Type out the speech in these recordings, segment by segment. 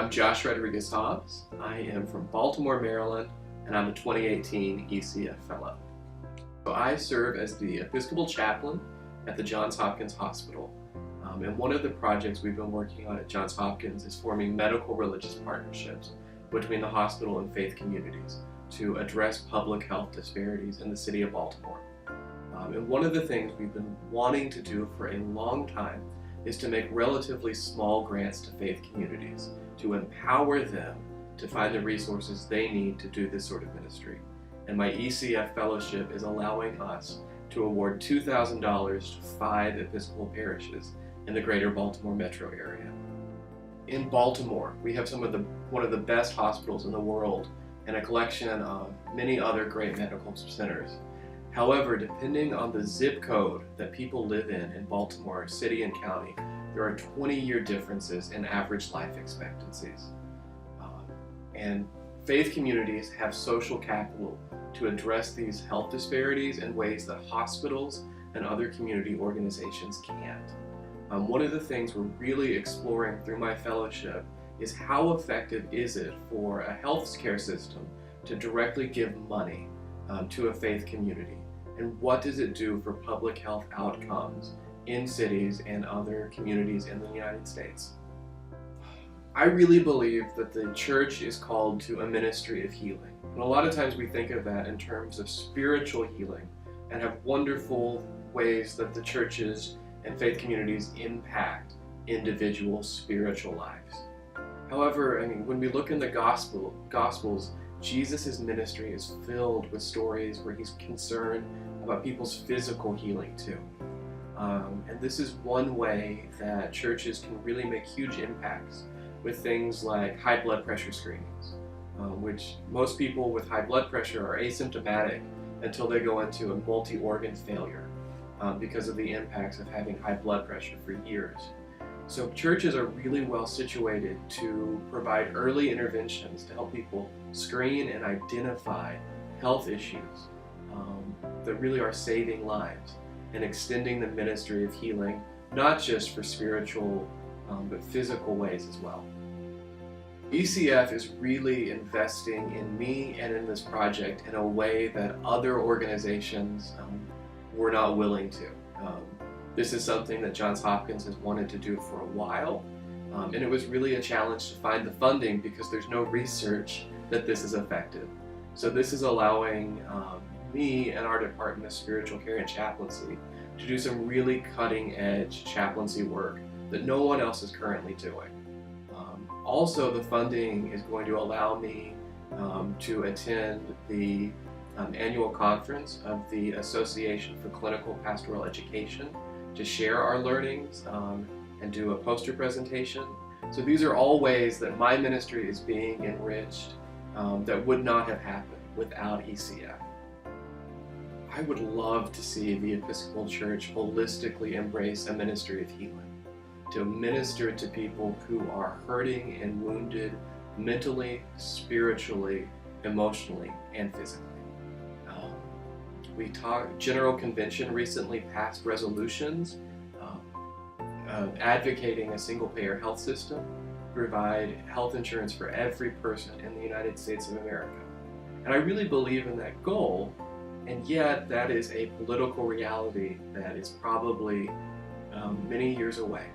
I'm Josh Rodriguez-Hobbs. I am from Baltimore, Maryland, and I'm a 2018 ECF Fellow. So I serve as the Episcopal Chaplain at the Johns Hopkins Hospital. And one of the projects we've been working on at Johns Hopkins is forming medical religious partnerships between the hospital and faith communities to address public health disparities in the city of Baltimore. And one of the things we've been wanting to do for a long time is to make relatively small grants to faith communities to empower them to find the resources they need to do this sort of ministry. And my ECF fellowship is allowing us to award $2,000 to 5 Episcopal parishes in the greater Baltimore metro area. In Baltimore, we have one of the best hospitals in the world and a collection of many other great medical centers. However, depending on the zip code that people live in Baltimore city and county, there are 20-year differences in average life expectancies. And faith communities have social capital to address these health disparities in ways that hospitals and other community organizations can't. One of the things we're really exploring through my fellowship is how effective is it for a healthcare system to directly give money to a faith community, and what does it do for public health outcomes in cities and other communities in the United States. I really believe that the church is called to a ministry of healing. And a lot of times we think of that in terms of spiritual healing and have wonderful ways that the churches and faith communities impact individual spiritual lives. However, when we look in the Gospels, Jesus' ministry is filled with stories where he's concerned about people's physical healing too. And this is one way that churches can really make huge impacts with things like high blood pressure screenings, which most people with high blood pressure are asymptomatic until they go into a multi-organ failure because of the impacts of having high blood pressure for years. So churches are really well situated to provide early interventions to help people screen and identify health issues that really are saving lives and extending the ministry of healing, not just for spiritual but physical ways as well. ECF is really investing in me and in this project in a way that other organizations were not willing to. This is something that Johns Hopkins has wanted to do for a while, and it was really a challenge to find the funding because there's no research that this is effective. So this is allowing me and our Department of Spiritual Care and Chaplaincy to do some really cutting-edge chaplaincy work that no one else is currently doing. Also, the funding is going to allow me to attend the annual conference of the Association for Clinical Pastoral Education to share our learnings and do a poster presentation. So these are all ways that my ministry is being enriched that would not have happened without ECF. I would love to see the Episcopal Church holistically embrace a ministry of healing, to minister to people who are hurting and wounded mentally, spiritually, emotionally, and physically. General Convention recently passed resolutions advocating a single-payer health system, provide health insurance for every person in the United States of America. And I really believe in that goal, and yet that is a political reality that is probably many years away.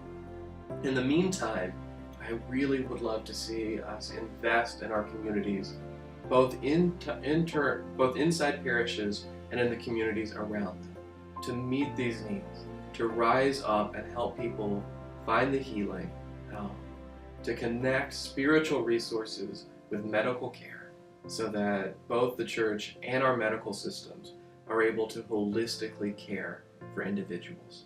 In the meantime, I really would love to see us invest in our communities, both inside parishes and in the communities around them, to meet these needs, to rise up and help people find the healing, to connect spiritual resources with medical care so that both the church and our medical systems are able to holistically care for individuals.